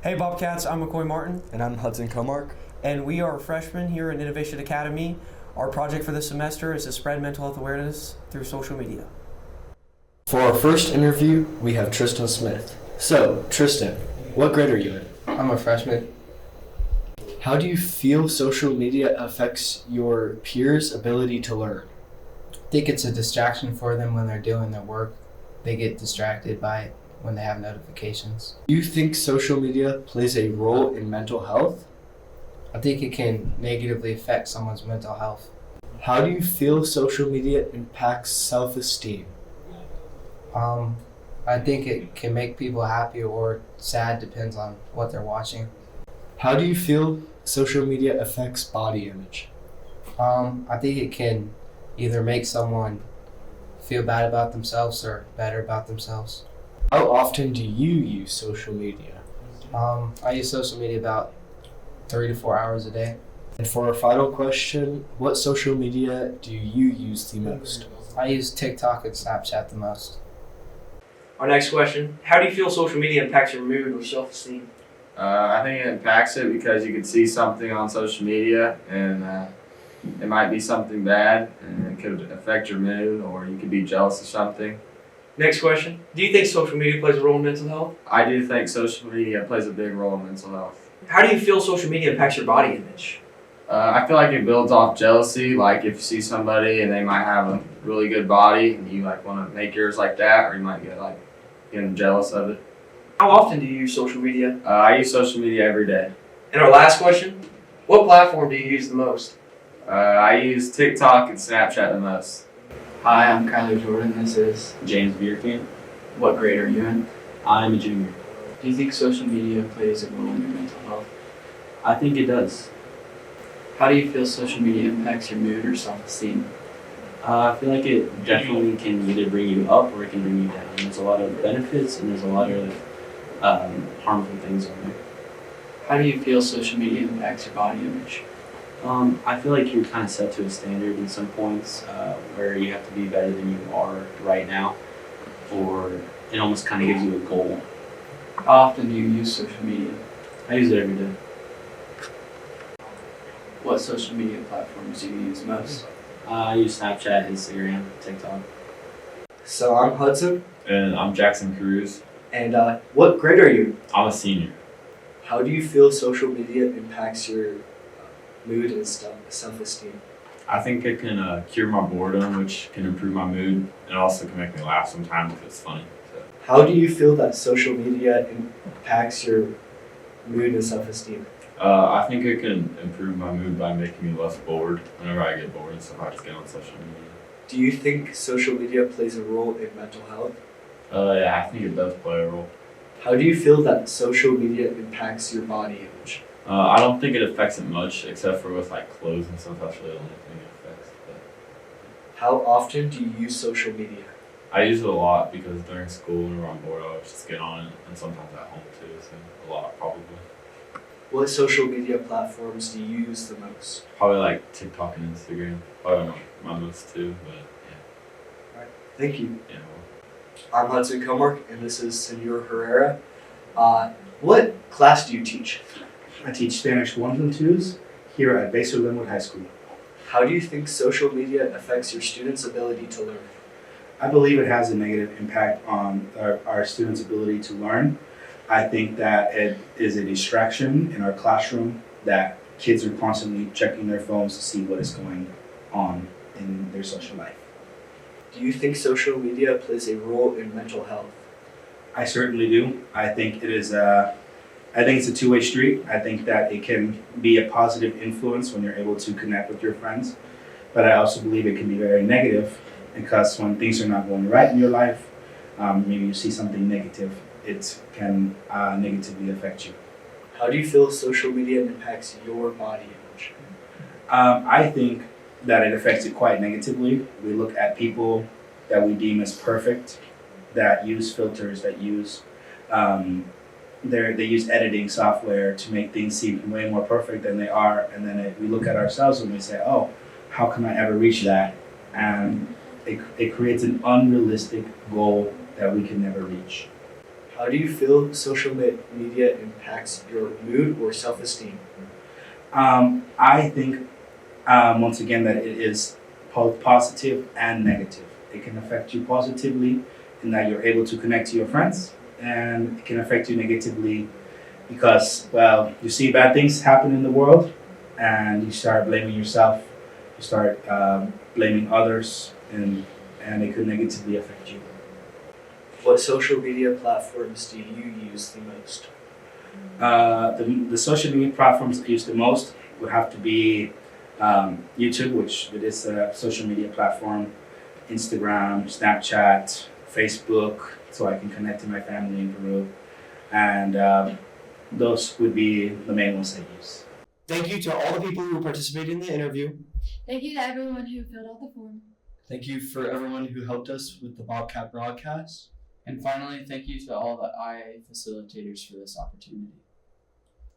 Hey Bobcats, I'm McCoy Martin. And I'm Hudson Komarek. And we are freshmen here in Innovation Academy. Our project for this semester is to spread mental health awareness through social media. For our first interview, we have Tristan Smith. So, Tristan, what grade are you in? I'm a freshman. How do you feel social media affects your peers' ability to learn? I think it's a distraction for them when they're doing their work. They get distracted by it when they have notifications. Do you think social media plays a role in mental health? I think it can negatively affect someone's mental health. How do you feel social media impacts self-esteem? I think it can make people happy or sad, depends on what they're watching. How do you feel social media affects body image? I think it can either make someone feel bad about themselves or better about themselves. How often do you use social media? I use social media about 3 to 4 hours a day. And for our final question, what social media do you use the most? I use TikTok and Snapchat the most. Our next question, how do you feel social media impacts your mood or self-esteem? I think it impacts it because you can see something on social media and it might be something bad and it could affect your mood, or you could be jealous of something. Next question, do you think social media plays a role in mental health? I do think social media plays a big role in mental health. How do you feel social media impacts your body image? I feel like it builds off jealousy. Like if you see somebody and they might have a really good body and you like want to make yours like that, or you might get getting jealous of it. How often do you use social media? I use social media every day. And our last question, what platform do you use the most? I use TikTok and Snapchat the most. Hi, I'm Kyler Jordan. This is James Bierkamp. what grade are you in? I'm a junior. Do you think social media plays a role in your mental health? I think it does. How do you feel social media impacts your mood or self-esteem? I feel like it definitely can either bring you up or it can bring you down. There's a lot of benefits and there's a lot of harmful things on there. How do you feel social media impacts your body image? I feel like you're kind of set to a standard in some points where you have to be better than you are right now, or it almost kind of gives you a goal. How often do you use social media? I use it every day. What social media platforms do you use most? I use Snapchat, Instagram, TikTok. So I'm Hudson. And I'm Jackson Cruz. And what grade are you? I'm a senior. How do you feel social media impacts your mood and self-esteem? I think it can cure my boredom, which can improve my mood, and also can make me laugh sometimes if it's funny. So. How do you feel that social media impacts your mood and self-esteem? I think it can improve my mood by making me less bored. Whenever I get bored and stuff, I just get on social media. Do you think social media plays a role in mental health? Yeah, I think it does play a role. How do you feel that social media impacts your body image? I don't think it affects it much, except for with clothes and stuff. That's really the only thing it affects. But How often do you use social media? I use it a lot because during school, whenever I'm bored, I always just get on it, and sometimes at home too. So a lot, probably. What social media platforms do you use the most? Probably TikTok and Instagram. Probably my most too, but yeah. Thank you. Yeah. I'm Hudson Komarek, and this is Senor Herrera. What class do you teach? I teach Spanish 1s and 2s here at Baser Linwood High School. How do you think social media affects your students' ability to learn? I believe it has a negative impact on our students' ability to learn. I think that it is a distraction in our classroom, that kids are constantly checking their phones to see what is going on in their social life. Do you think social media plays a role in mental health? I certainly do. I think it's a two-way street. I think that it can be a positive influence when you're able to connect with your friends, but I also believe it can be very negative because when things are not going right in your life, maybe you see something negative, it can negatively affect you. How do you feel social media impacts your body image? I think that it affects it quite negatively. We look at people that we deem as perfect, that use filters, that use they use editing software to make things seem way more perfect than they are, and then we look at ourselves and we say, oh, how can I ever reach that? And it creates an unrealistic goal that we can never reach. How do you feel social media impacts your mood or self-esteem? I think, once again, that it is both positive and negative. It can affect you positively in that you're able to connect to your friends, and it can affect you negatively because, well, you see bad things happen in the world and you start blaming yourself, you start blaming others, and it could negatively affect you. What social media platforms do you use the most? The social media platforms I use the most would have to be YouTube, which it is a social media platform, Instagram, Snapchat, Facebook, so I can connect to my family in Peru, and those would be the main ones I use. Thank you to all the people who participated in the interview. Thank you to everyone who filled out the form. Thank you for everyone who helped us with the Bobcat broadcast. And finally, thank you to all the IA facilitators for this opportunity.